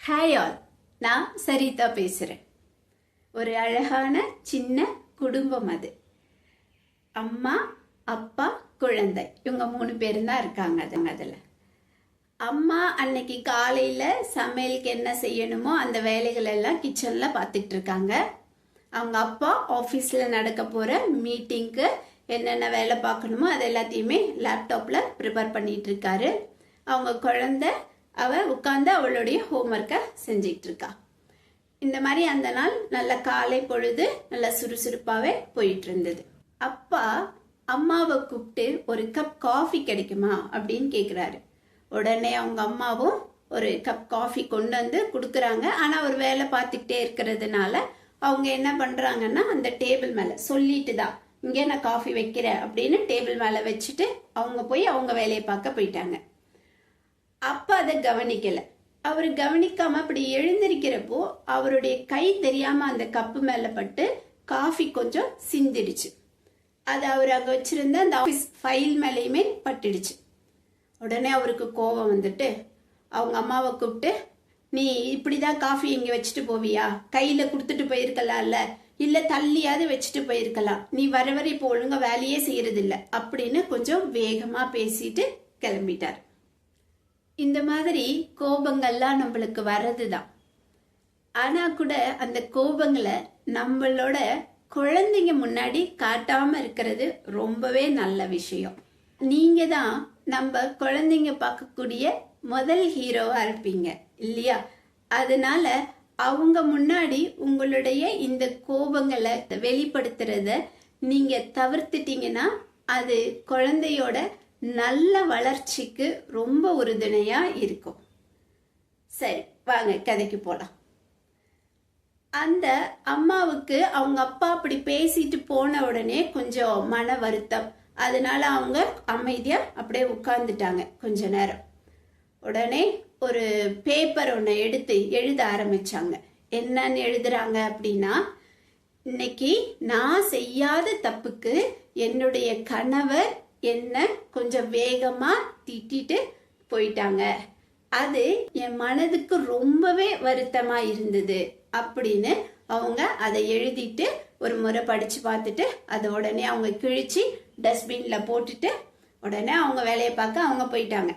Hi all, நான் சரிதா பேசுகிறேன். ஒரு அழகான சின்ன குடும்பம் அது. அம்மா, அப்பா, குழந்தை, இவங்க 3 பேரும் தான் இருக்காங்க அதில். அம்மா அன்னைக்கு காலையில் சமையலுக்கு என்ன செய்யணுமோ அந்த வேலைகள் எல்லாம் கிச்சனில் பார்த்துட்டு இருக்காங்க. அவங்க அப்பா ஆஃபீஸில் நடக்க போகிற மீட்டிங்க்கு என்னென்ன வேலை பார்க்கணுமோ அது எல்லாத்தையுமே லேப்டாப்பில் ப்ரிப்பேர் பண்ணிகிட்டு இருக்காரு. அவங்க குழந்தை உட்காந்து அவளுடைய ஹோம்ஒர்க்கை செஞ்சிட்டு இருக்கா. இந்த மாதிரி அந்த நாள் நல்ல காலை பொழுது நல்ல சுறுசுறுப்பாகவே போயிட்டு இருந்தது. அப்பா அம்மாவை கூப்பிட்டு ஒரு கப் காஃபி கிடைக்குமா அப்படின்னு கேட்குறாரு. உடனே அவங்க அம்மாவும் ஒரு கப் காஃபி கொண்டு வந்து கொடுக்குறாங்க. ஆனால் அவர் வேலை பார்த்துக்கிட்டே இருக்கிறதுனால அவங்க என்ன பண்ணுறாங்கன்னா அந்த டேபிள் மேலே சொல்லிட்டு தான் இங்கே நான் காஃபி வைக்கிறேன் அப்படின்னு டேபிள் மேலே வச்சுட்டு அவங்க போய் அவங்க வேலையை பார்க்க போயிட்டாங்க. அப்பா அதை கவனிக்கல. அவர் கவனிக்காம அப்படி எழுந்திருக்கிறப்போ அவருடைய கை தெரியாம அந்த கப்பு மேல பட்டு காஃபி கொஞ்சம் சிந்திடுச்சு. அது அவர் அங்க வச்சிருந்த அந்த ஆஃபீஸ் ஃபைல் மேலேயுமே பட்டுடுச்சு. உடனே அவருக்கு கோபம் வந்துட்டு அவங்க அம்மாவை கூப்பிட்டு, நீ இப்படிதான் காஃபி இங்க வச்சுட்டு போவியா? கையில கொடுத்துட்டு போயிருக்கலாம்ல, இல்ல தள்ளியாவது வச்சுட்டு போயிருக்கலாம். நீ வர இப்போ ஒழுங்கா வேலையே செய்யறது இல்ல அப்படின்னு கொஞ்சம் வேகமா பேசிட்டு கிளம்பிட்டார். இந்த மாதிரி கோபங்கள்லாம் நம்மளுக்கு வர்றதுதான். ஆனா கூட அந்த கோபங்களை நம்மளோட குழந்தைங்க முன்னாடி காட்டாம இருக்கிறது ரொம்பவே நல்ல விஷயம். நீங்க தான் நம்ம குழந்தைங்க பார்க்கக்கூடிய முதல் ஹீரோவா இருப்பீங்க இல்லையா? அதனால அவங்க முன்னாடி உங்களுடைய இந்த கோபங்களை வெளிப்படுத்துறத நீங்க தவிர்த்துட்டீங்கன்னா அது குழந்தையோட நல்ல வளர்ச்சிக்கு ரொம்ப உறுதுணையா இருக்கும். சரி, வாங்க கதைக்கு போலாம். அந்த அம்மாவுக்கு அவங்க அப்பா அப்படி பேசிட்டு போன உடனே கொஞ்சம் மன வருத்தம். அதனால அவங்க அமைதியா அப்படியே உட்கார்ந்துட்டாங்க கொஞ்ச நேரம். உடனே ஒரு பேப்பர் ஒன்று எடுத்து எழுத ஆரம்பிச்சாங்க. என்னன்னு எழுதுறாங்க அப்படின்னா, இன்னைக்கு நான் செய்யாத தப்புக்கு என்னுடைய கணவர் என்ன கொஞ்சம் வேகமா திட்டிட்டு போயிட்டாங்க. அது என் மனதுக்கு ரொம்பவே வருத்தமா இருந்தது அப்படின்னு அவங்க அதை எழுதிட்டு ஒரு முறை படிச்சு பார்த்துட்டு அதை உடனே அவங்க கிழிச்சு டஸ்ட்பின்ல போட்டுட்டு உடனே அவங்க வேலையை பார்க்க அவங்க போயிட்டாங்க.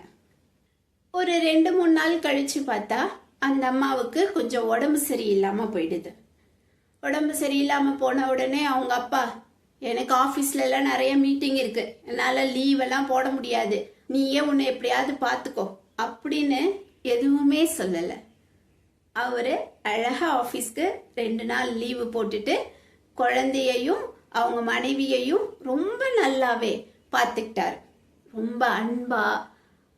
ஒரு 2-3 நாள் கழிச்சு பார்த்தா அந்த அம்மாவுக்கு கொஞ்சம் உடம்பு சரியில்லாம போயிடுது. உடம்பு சரியில்லாம போன உடனே அவங்க அப்பா, எனக்கு ஆஃபீஸ்ல எல்லாம் நிறைய மீட்டிங் இருக்கு, என்னால் லீவ் எல்லாம் போட முடியாது, நீயே உன்னை எப்படியாவது பார்த்துக்கோ அப்படின்னு எதுவுமே சொல்லலை. அவரு அழகா ஆஃபீஸ்க்கு 2 நாள் லீவு போட்டுட்டு குழந்தையையும் அவங்க மனைவியையும் ரொம்ப நல்லாவே பார்த்துக்கிட்டாரு. ரொம்ப அன்பா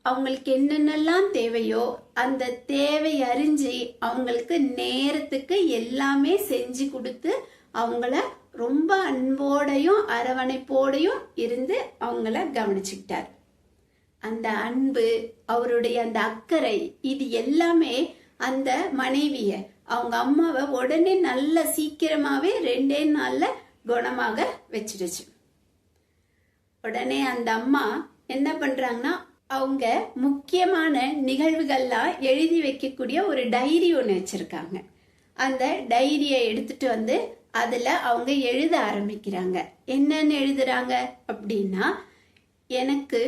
அவங்களுக்கு என்னென்னலாம் தேவையோ அந்த தேவை அறிஞ்சு அவங்களுக்கு நேரத்துக்கு எல்லாமே செஞ்சு கொடுத்து அவங்கள ரொம்ப அன்போடையும் அரவணைப்போடையும் இருந்து அவங்கள கவனிச்சுக்கிட்டார். அந்த அன்பு, அவருடைய அந்த அக்கறை, இது எல்லாமே அந்த மனைவிய அவங்க அம்மாவை உடனே நல்ல சீக்கிரமாவே 2 நாள்ல குணமாக வச்சிடுச்சு. உடனே அந்த அம்மா என்ன பண்றாங்கன்னா, அவங்க முக்கியமான நிகழ்வுகள்லாம் எழுதி வைக்கக்கூடிய ஒரு டைரி ஒன்று வச்சிருக்காங்க. அந்த டைரியை எடுத்துட்டு வந்து அதுல அவங்க எழுத ஆரம்பிக்கிறாங்க. என்னன்னு எழுதுறாங்க அப்படின்னா, எனக்கு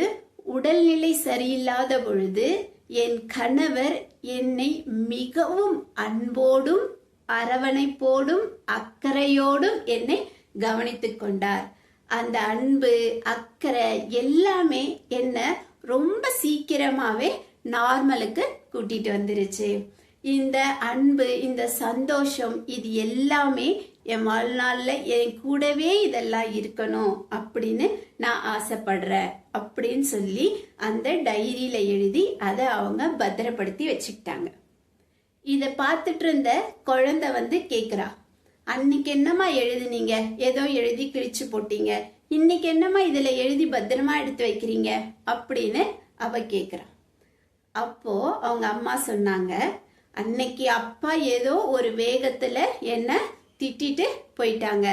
உடல்நிலை சரியில்லாத பொழுது என் கணவர் என்னை மிகவும் அன்போடும் அரவணைப்போடும் அக்கறையோடும் என்னை கவனித்துக் கொண்டார். அந்த அன்பு அக்கறை எல்லாமே என்ன ரொம்ப சீக்கிரமாவே நார்மலுக்கு கூட்டிட்டு வந்துருச்சு. இந்த அன்பு, இந்த சந்தோஷம், இது எல்லாமே என் வாழ்நாள்ல என் கூடவே இதெல்லாம் இருக்கணும் அப்படின்னு நான் ஆசைப்படுறேன் அப்படின்னு சொல்லி அந்த டைரியில எழுதி அதை அவங்க பத்திரப்படுத்தி வச்சுக்கிட்டாங்க. இதை பார்த்துட்டு இருந்த குழந்தை வந்து கேக்குறா, அன்னைக்கு என்னம்மா எழுதுனீங்க? ஏதோ எழுதி கிழிச்சு போட்டீங்க, இன்னைக்கு என்னம்மா இதுல எழுதி பத்திரமா எடுத்து வைக்கிறீங்க அப்படின்னு அவ கேக்குறா. அப்போ அவங்க அம்மா சொன்னாங்க, அன்னைக்கு அப்பா ஏதோ ஒரு வேகத்துல என்ன திட்டிட்டு போயிட்டாங்க.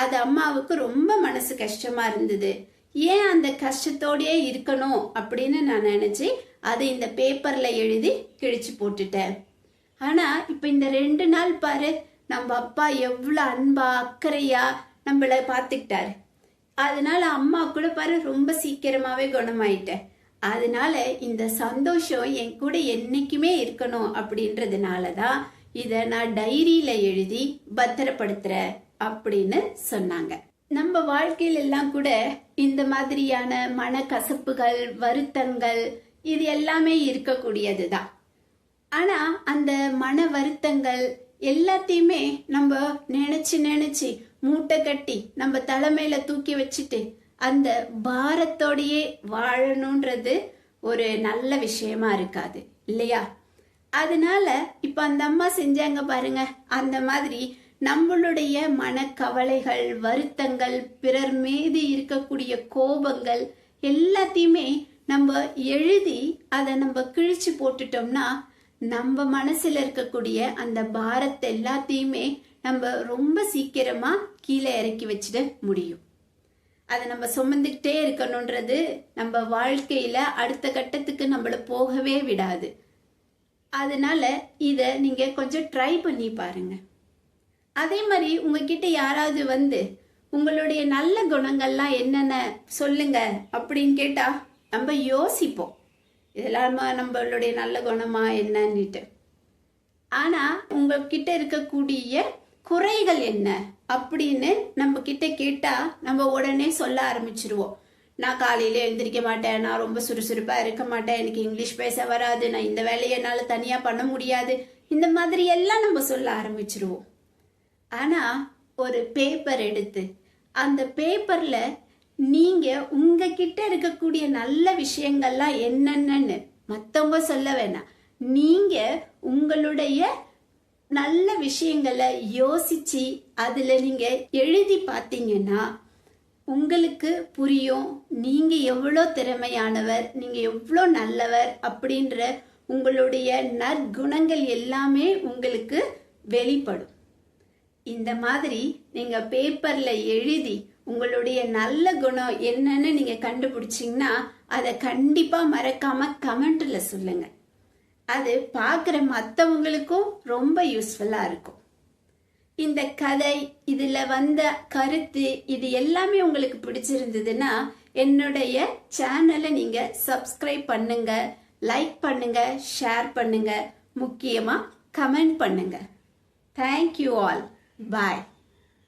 அது அம்மாவுக்கு ரொம்ப மனசு கஷ்டமா இருந்தது. ஏன் அந்த கஷ்டத்தோடயே இருக்கணும் அப்படின்னு நான் நினைச்சு அதை இந்த பேப்பர்ல எழுதி கிழிச்சு போட்டுட்டேன். ஆனா இப்ப இந்த 2 நாள் பாரு, நம்ம அப்பா எவ்வளவு அன்பா அக்கறையா நம்மள பாத்துக்கிட்டாரு. அதனால அம்மா கூட பாரு ரொம்ப சீக்கிரமாவே குணமாயிட்டேன். அதனால இந்த சந்தோஷம் என் கூட என்னைக்குமே இருக்கணும் அப்படின்றதுனாலதான் இத நான் டைரியில எழுதி பத்திரப்படுத்துறேன் அப்படின்னு சொன்னாங்க. நம்ம வாழ்க்கையில எல்லாம் கூட இந்த மாதிரியான மனக்கசப்புகள், வருத்தங்கள் இது எல்லாமே இருக்கக்கூடியதுதான். ஆனா அந்த மன வருத்தங்கள் எல்லாத்தையுமே நம்ம நினைச்சு மூட்டை கட்டி நம்ம தலைமையில தூக்கி வச்சுட்டு அந்த பாரத்தோடையே வாழணும்ன்றது ஒரு நல்ல விஷயமா இருக்காது இல்லையா? அதனால இப்ப அந்த அம்மா செஞ்சாங்க பாருங்க, அந்த மாதிரி நம்மளுடைய மனக்கவலைகள், வருத்தங்கள், பிறர் மீது இருக்கக்கூடிய கோபங்கள் எல்லாத்தையுமே நம்ம எழுதி அதை நம்ம கிழிச்சு போட்டுட்டோம்னா நம்ம மனசுல இருக்கக்கூடிய அந்த பாரத்தை எல்லாத்தையுமே நம்ம ரொம்ப சீக்கிரமா கீழே இறக்கி வச்சிட முடியும். அதை நம்ம சுமந்துக்கிட்டே இருக்கணும்ன்றது நம்ம வாழ்க்கையில அடுத்த கட்டத்துக்கு நம்மள போகவே விடாது. அதனால இத நீங்க கொஞ்சம் ட்ரை பண்ணி பாருங்க. அதே மாதிரி உங்ககிட்ட யாராவது வந்து உங்களுடைய நல்ல குணங்கள்லாம் என்னென்ன சொல்லுங்க அப்படின்னு கேட்டா நம்ம யோசிப்போம், இதெல்லாம் நம்மளுடைய நல்ல குணமா என்னன்னுட்டு. ஆனா உங்ககிட்ட இருக்கக்கூடிய குறைகள் என்ன அப்படின்னு நம்ம கிட்ட கேட்டா நம்ம உடனே சொல்ல ஆரம்பிச்சிருவோம். நான் காலையில எழுந்திரிக்க மாட்டேன், நான் ரொம்ப சுறுசுறுப்பா இருக்க மாட்டேன், எனக்கு இங்கிலீஷ் பேச வராது, நான் இந்த வேலையை என்னால தனியா பண்ண முடியாது, இந்த மாதிரி எல்லாம் நம்ம சொல்ல ஆரம்பிச்சிருவோம். ஆனா ஒரு பேப்பர் எடுத்து அந்த பேப்பர்ல நீங்க உங்ககிட்ட இருக்கக்கூடிய நல்ல விஷயங்கள்லாம் என்னென்னு மத்தவங்க சொல்ல வேணாம், நீங்க உங்களுடைய நல்ல விஷயங்களை யோசிச்சு அதுல நீங்க எழுதி பார்த்தீங்கன்னா உங்களுக்கு புரியும் நீங்க எவ்வளோ திறமையானவர், நீங்க எவ்வளோ நல்லவர் அப்படின்ற உங்களுடைய நற்குணங்கள் எல்லாமே உங்களுக்கு வெளிப்படும். இந்த மாதிரி நீங்க பேப்பர்ல எழுதி உங்களுடைய நல்ல குணம் என்னன்னு நீங்க கண்டுபிடிச்சீங்கன்னா அதை கண்டிப்பா மறக்காம கமெண்ட்ல சொல்லுங்க. அது பார்க்குற மற்றவங்களுக்கும் ரொம்ப யூஸ்ஃபுல்லா இருக்கும். இந்த கதை, இதுல வந்த கருத்து, இது எல்லாமே உங்களுக்கு பிடிச்சிருந்ததுன்னா என்னுடைய சேனலை நீங்க சப்ஸ்கிரைப் பண்ணுங்க, லைக் பண்ணுங்க, ஷேர் பண்ணுங்க, முக்கியமா கமெண்ட் பண்ணுங்க. Thank you all. பாய்.